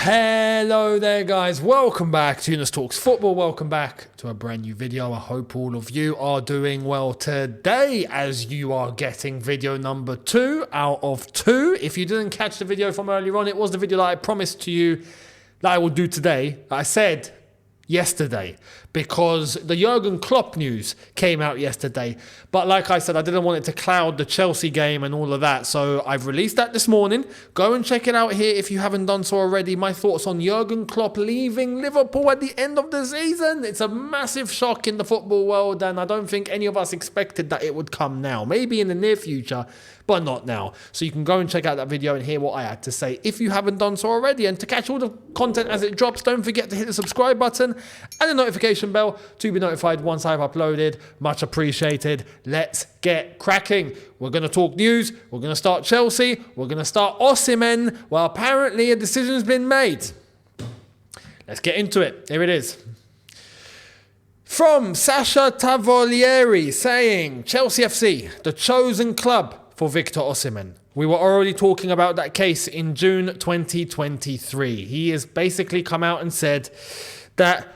Hello there guys, welcome back to Younes Talks Football, welcome back to a brand new video. I hope all of you are doing well today as you are getting video number 2 out of 2. If you didn't catch the video from earlier on, it was the video that I promised to you that I will do today. I said yesterday because the Jurgen Klopp news came out yesterday, but like I said, I didn't want it to cloud the Chelsea game and all of that, so I've released that this morning. Go and check it out here if you haven't done so already. My thoughts on Jurgen Klopp leaving Liverpool at the end of the season. It's a massive shock in the football world, and I don't think any of us expected that it would come now. Maybe in the near future, but not now. So you can go and check out that video and hear what I had to say if you haven't done so already. And to catch all the content as it drops, don't forget to hit the subscribe button and the notification bell to be notified once I've uploaded. Much appreciated. Let's get cracking. We're going to talk news. We're going to start Chelsea. We're going to start Osimhen. Well, apparently a decision's been made. Let's get into it. Here it is. From Sasha Tavolieri saying, Chelsea FC, the chosen club for Victor Osimhen. We were already talking about that case in June 2023. He has basically come out and said that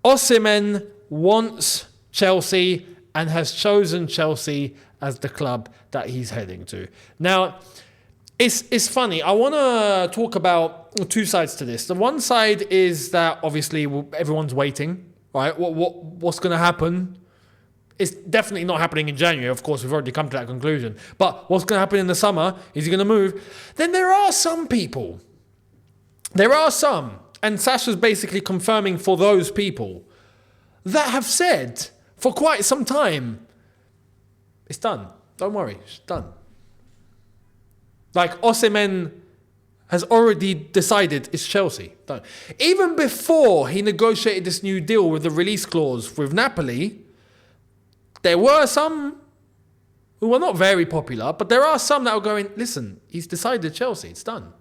Osimhen wants Chelsea and has chosen Chelsea as the club that he's heading to. Now, it's funny. I want to talk about two sides to this. The one side is that obviously everyone's waiting, right? What's going to happen? It's definitely not happening in January. Of course, we've already come to that conclusion. But what's going to happen in the summer? Is he going to move? Then there are some people. There are some. And Sasha's basically confirming for those people that have said for quite some time, it's done. Don't worry, it's done. Like Osimhen has already decided it's Chelsea. Done. Even before he negotiated this new deal with the release clause with Napoli, there were some who were not very popular, but there are some that are going, listen, he's decided Chelsea, it's done.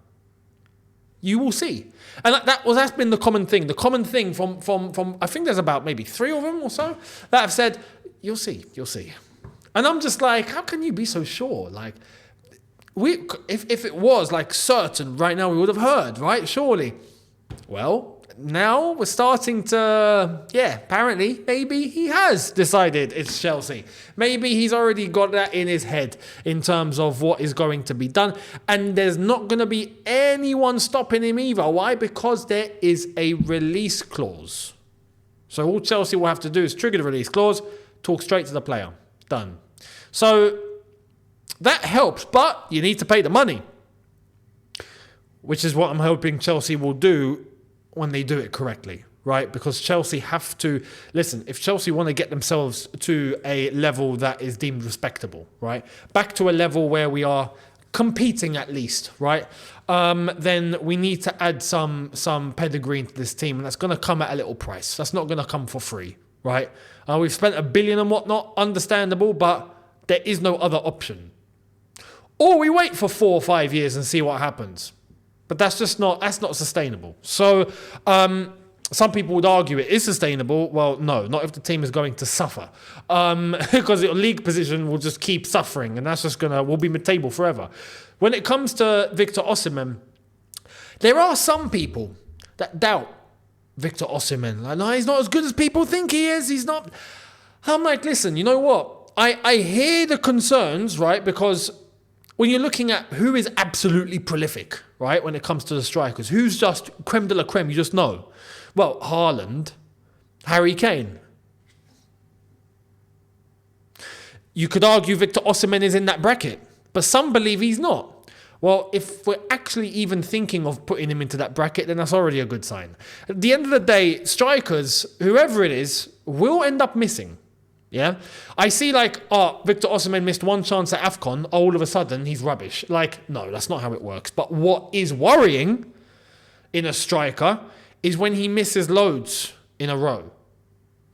You will see. And that's been the common thing. The common thing from I think there's about maybe 3 of them or so that have said, you'll see. And I'm just like, how can you be so sure? Like, if it was like certain right now, we would have heard, right? Surely. Well, now we're starting to, apparently, maybe he has decided it's Chelsea. Maybe he's already got that in his head in terms of what is going to be done. And there's not going to be anyone stopping him either. Why? Because there is a release clause. So all Chelsea will have to do is trigger the release clause, talk straight to the player. Done. So that helps, but you need to pay the money, which is what I'm hoping Chelsea will do when they do it correctly, right? Because Chelsea have to, listen, if Chelsea want to get themselves to a level that is deemed respectable, right? Back to a level where we are competing at least, right? Then we need to add some pedigree into this team, and that's going to come at a little price. That's not going to come for free, right? We've spent $1 billion and whatnot, understandable, but there is no other option. Or we wait for 4 or 5 years and see what happens. But that's not sustainable. So some people would argue it is sustainable. Well, no, not if the team is going to suffer. Because the league position will just keep suffering, and that's just will be mid-table forever. When it comes to Victor Osimhen, there are some people that doubt Victor Osimhen. Like, no, he's not as good as people think he is. He's not. I'm like, listen, you know what? I hear the concerns, right? Because when you're looking at who is absolutely prolific, right, when it comes to the strikers, who's just creme de la creme, you just know. Well, Haaland, Harry Kane. You could argue Victor Osimhen is in that bracket, but some believe he's not. Well, if we're actually even thinking of putting him into that bracket, then that's already a good sign. At the end of the day, strikers, whoever it is, will end up missing. Yeah, I see like, Victor Osimhen missed one chance at AFCON. All of a sudden, he's rubbish. Like, no, that's not how it works. But what is worrying in a striker is when he misses loads in a row.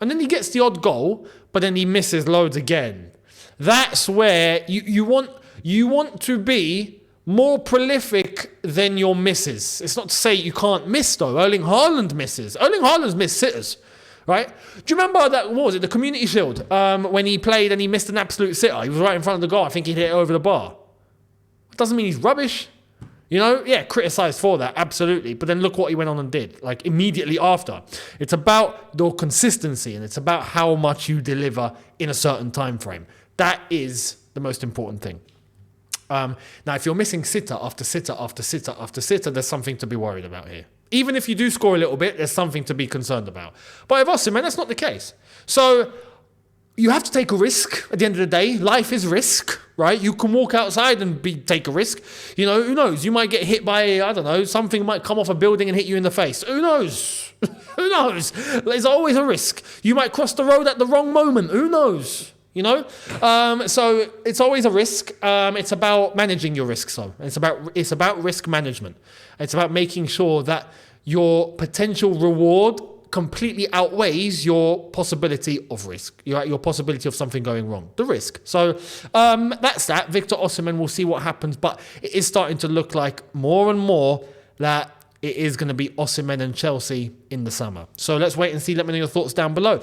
And then he gets the odd goal, but then he misses loads again. That's where you want to be more prolific than your misses. It's not to say you can't miss, though. Erling Haaland misses. Erling Haaland's missed sitters. Right? Do you remember that, what was it, the Community Shield, when he played and he missed an absolute sitter? He was right in front of the goal. I think he hit it over the bar. It doesn't mean he's rubbish. Criticised for that, absolutely. But then look what he went on and did, like immediately after. It's about your consistency, and it's about how much you deliver in a certain time frame. That is the most important thing. Now, if you're missing sitter after sitter after sitter after sitter, there's something to be worried about here. Even if you do score a little bit, there's something to be concerned about. But with Osimhen, that's not the case. So you have to take a risk at the end of the day. Life is risk, right? You can walk outside and take a risk. Who knows? You might get hit by, I don't know, something might come off a building and hit you in the face. Who knows? Who knows? There's always a risk. You might cross the road at the wrong moment. Who knows? So it's always a risk. It's about managing your risks. So it's about risk management. It's about making sure that your potential reward completely outweighs your possibility of risk, your possibility of something going wrong, the risk. So that's that. Victor Osimhen, we'll see what happens, but it is starting to look like more and more that it is going to be Osimhen and Chelsea in the summer. So let's wait and see. Let me know your thoughts down below.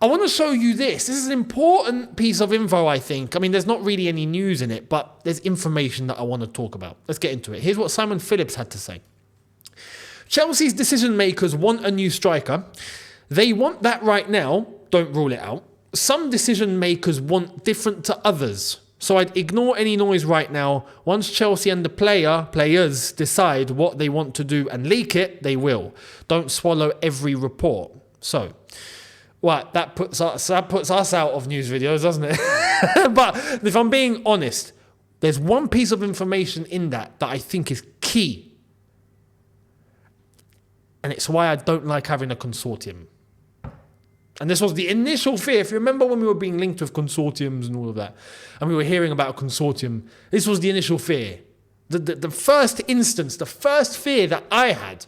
I want to show you this. This is an important piece of info, I think. I mean, there's not really any news in it, but there's information that I want to talk about. Let's get into it. Here's what Simon Phillips had to say. Chelsea's decision makers want a new striker. They want that right now. Don't rule it out. Some decision makers want different to others. So I'd ignore any noise right now. Once Chelsea and the players decide what they want to do and leak it, they will. Don't swallow every report. So, that puts us out of news videos, doesn't it? But if I'm being honest, there's one piece of information in that I think is key. And it's why I don't like having a consortium. And this was the initial fear. If you remember when we were being linked with consortiums and all of that, and we were hearing about a consortium, this was the initial fear. The first instance, the first fear that I had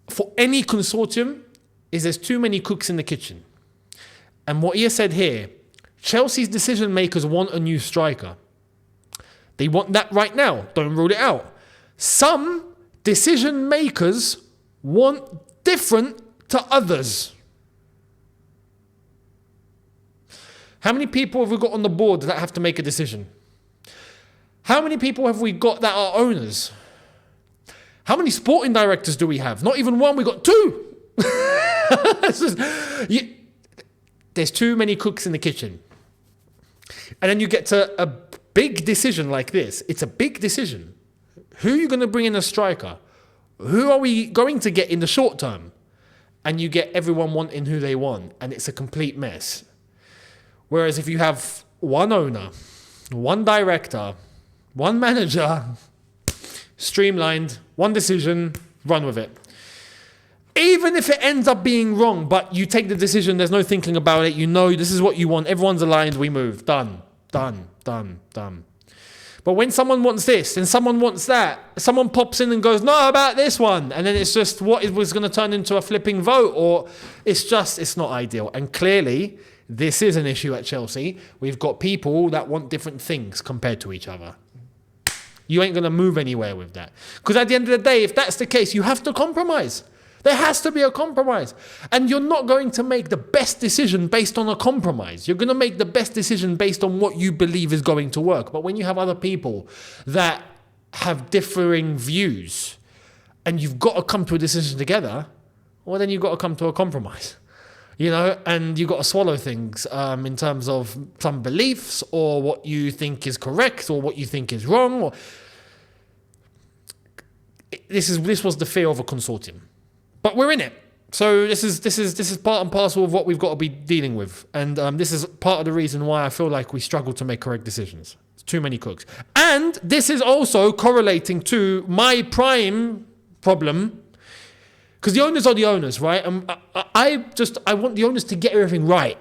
for any consortium is there's too many cooks in the kitchen. And what he said here, Chelsea's decision makers want a new striker. They want that right now. Don't rule it out. Some decision makers want different to others. How many people have we got on the board that have to make a decision? How many people have we got that are owners? How many sporting directors do we have? Not even one, we got two. There's too many cooks in the kitchen. And then you get to a big decision like this. It's a big decision. Who are you going to bring in as striker? Who are we going to get in the short term? And you get everyone wanting who they want, and it's a complete mess. Whereas if you have one owner, one director, one manager, streamlined, one decision, run with it. Even if it ends up being wrong, but you take the decision, there's no thinking about it, this is what you want, everyone's aligned, we move, done. But when someone wants this and someone wants that, someone pops in and goes, no, about this one. And then it's just what it was going to turn into a flipping vote, or it's not ideal. And clearly, this is an issue at Chelsea. We've got people that want different things compared to each other. You ain't going to move anywhere with that. Because at the end of the day, if that's the case, you have to compromise. There has to be a compromise. And you're not going to make the best decision based on a compromise. You're going to make the best decision based on what you believe is going to work. But when you have other people that have differing views and you've got to come to a decision together, well, then you've got to come to a compromise. And you've got to swallow things in terms of some beliefs or what you think is correct or what you think is wrong. This was the fear of a consortium. But we're in it. So this is part and parcel of what we've got to be dealing with. And this is part of the reason why I feel like we struggle to make correct decisions. It's too many cooks. And this is also correlating to my prime problem. Because the owners are the owners, right? I want the owners to get everything right.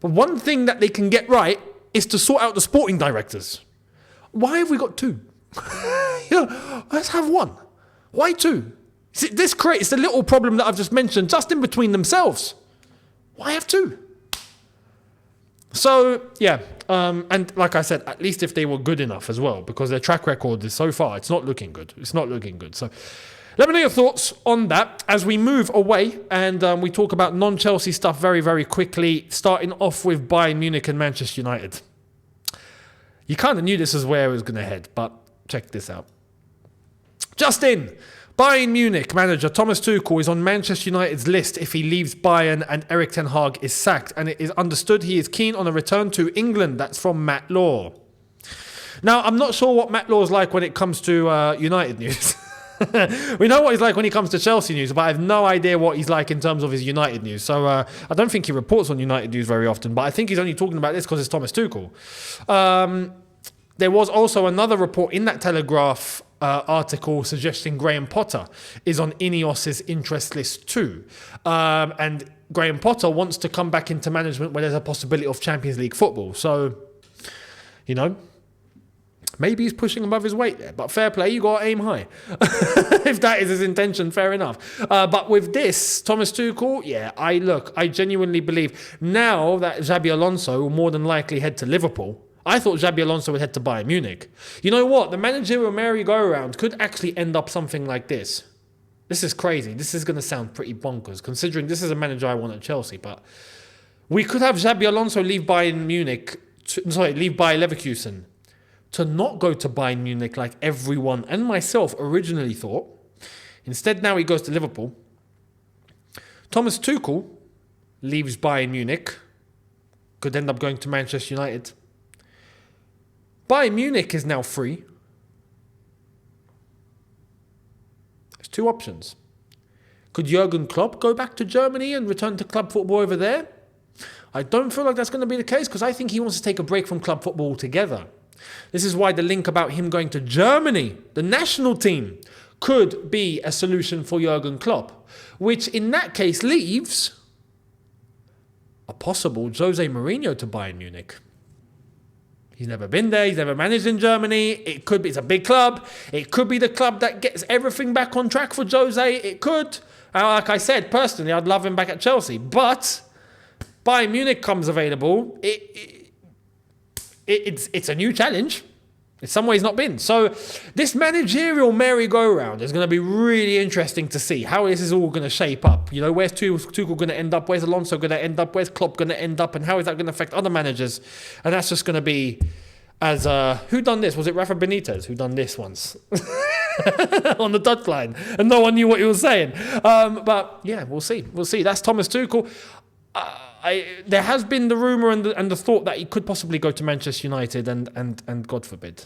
But one thing that they can get right is to sort out the sporting directors. Why have we got two? Let's have one. Why two? See, this creates the little problem that I've just mentioned just in between themselves. Why have two? So, yeah. And like I said, at least if they were good enough as well, because their track record is so far, it's not looking good. So let me know your thoughts on that as we move away and we talk about non-Chelsea stuff very, very quickly, starting off with Bayern Munich and Manchester United. You kind of knew this is where it was going to head, but Check this out. Just in. Bayern Munich manager Thomas Tuchel is on Manchester United's list if he leaves Bayern and Erik ten Hag is sacked, and it is understood he is keen on a return to England. That's from Matt Law. Now, I'm not sure what Matt Law is like when it comes to United news. We know what he's like when he comes to Chelsea news, but I have no idea what he's like in terms of his United news. So I don't think he reports on United news very often, but I think he's only talking about this because it's Thomas Tuchel. There was also another report in that Telegraph article suggesting Graham Potter is on Ineos's interest list too. And Graham Potter wants to come back into management where there's a possibility of Champions League football. So, you know, maybe he's pushing above his weight there. But fair play, you got to aim high. If that is his intention, fair enough. But with this, Thomas Tuchel, yeah, I genuinely believe now that Xabi Alonso will more than likely head to Liverpool. I thought Xabi Alonso would head to Bayern Munich. You know what? The managerial merry-go-round could actually end up something like this. This is crazy. This is going to sound pretty bonkers, considering this is a manager I want at Chelsea. But we could have Xabi Alonso leave Bayern Leverkusen to not go to Bayern Munich like everyone and myself originally thought. Instead, now he goes to Liverpool. Thomas Tuchel leaves Bayern Munich. Could end up going to Manchester United. Bayern Munich is now free. There's two options. Could Jurgen Klopp go back to Germany and return to club football over there? I don't feel like that's going to be the case because I think he wants to take a break from club football altogether. This is why the link about him going to Germany, the national team, could be a solution for Jurgen Klopp, which in that case leaves a possible Jose Mourinho to Bayern Munich. He's never been there. He's never managed in Germany. It's a big club. It could be the club that gets everything back on track for Jose. It could. Like I said, personally, I'd love him back at Chelsea. But Bayern Munich comes available. It's a new challenge. In some ways not been. So this managerial merry-go-round is going to be really interesting to see how this is all going to shape up. You know, where's Tuchel going to end up? Where's Alonso going to end up? Where's Klopp going to end up? And how is that going to affect other managers? And that's just going to be as... who done this? Was it Rafa Benitez who done this once? On the touchline. And no one knew what he was saying. But yeah, we'll see. We'll see. That's Thomas Tuchel. There has been the rumour and the thought that he could possibly go to Manchester United and God forbid.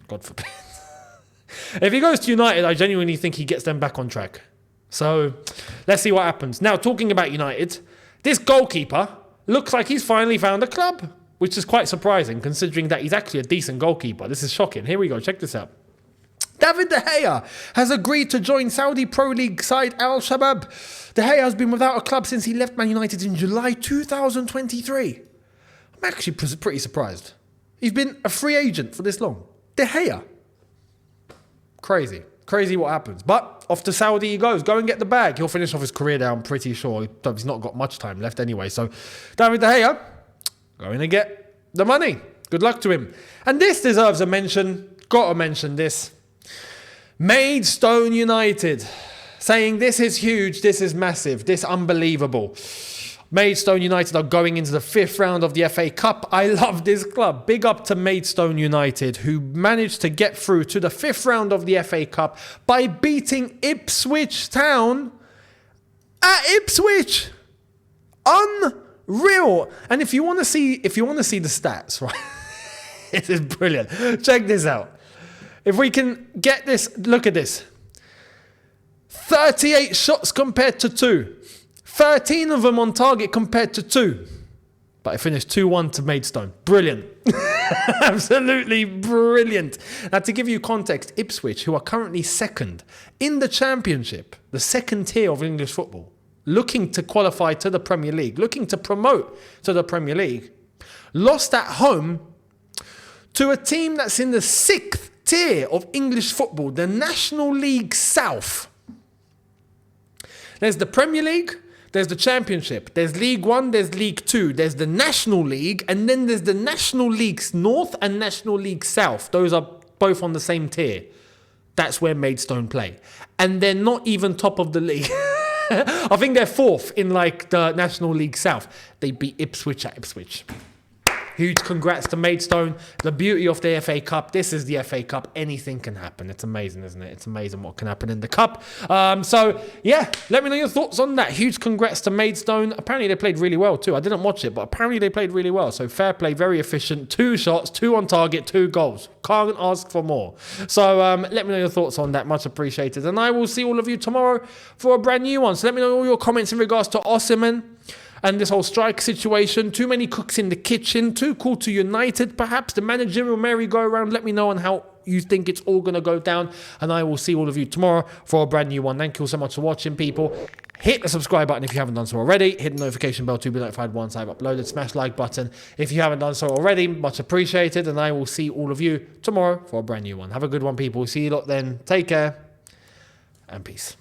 God forbid. If he goes to United, I genuinely think he gets them back on track. So let's see what happens. Now, talking about United, this goalkeeper looks like he's finally found a club, which is quite surprising considering that he's actually a decent goalkeeper. This is shocking. Here we go. Check this out. David De Gea has agreed to join Saudi Pro League side Al Shabab. De Gea has been without a club since he left Man United in July 2023. I'm actually pretty surprised. He's been a free agent for this long. De Gea. Crazy. Crazy what happens. But off to Saudi he goes. Go and get the bag. He'll finish off his career there, I'm pretty sure. He's not got much time left anyway. So David De Gea, going to get the money. Good luck to him. And this deserves a mention. Got to mention this. Maidstone United saying this is huge, this is massive, this unbelievable. Maidstone United are going into the 5th round of the FA Cup. I love this club. Big up to Maidstone United who managed to get through to the 5th round of the FA Cup by beating Ipswich Town at Ipswich. Unreal. And if you want to see the stats, right? This is brilliant. Check this out. If we can get this, look at this. 38 shots compared to 2. 13 of them on target compared to 2. But I finished 2-1 to Maidstone. Brilliant. Absolutely brilliant. Now, to give you context, Ipswich, who are currently second in the Championship, the second tier of English football, looking to qualify to the Premier League, looking to promote to the Premier League, lost at home to a team that's in the 6th tier of English football, the National League South. There's the Premier League, there's the Championship, there's League 1, there's League 2, there's the National League, and then there's the National Leagues North and National League South. Those are both on the same tier. That's where Maidstone play. And they're not even top of the league. I think they're 4th in like the National League South. They beat Ipswich at Ipswich. Huge congrats to Maidstone. The beauty of the FA Cup. This is the FA Cup. Anything can happen. It's amazing, isn't it? It's amazing what can happen in the cup. So, yeah, let me know your thoughts on that. Huge congrats to Maidstone. Apparently, they played really well too. I didn't watch it, but apparently they played really well. So, fair play, very efficient. 2 shots, 2 on target, 2 goals. Can't ask for more. So, let me know your thoughts on that. Much appreciated. And I will see all of you tomorrow for a brand new one. So, let me know all your comments in regards to Osimhen and this whole strike situation. Too many cooks in the kitchen. Tuchel To United, perhaps. The managerial merry-go-round. Let me know on how you think it's all going to go down. And I will see all of you tomorrow for a brand new one. Thank you all so much for watching, people. Hit the subscribe button if you haven't done so already. Hit the notification bell to be notified once I've uploaded. Smash the like button if you haven't done so already. Much appreciated. And I will see all of you tomorrow for a brand new one. Have a good one, people. See you lot then. Take care. And peace.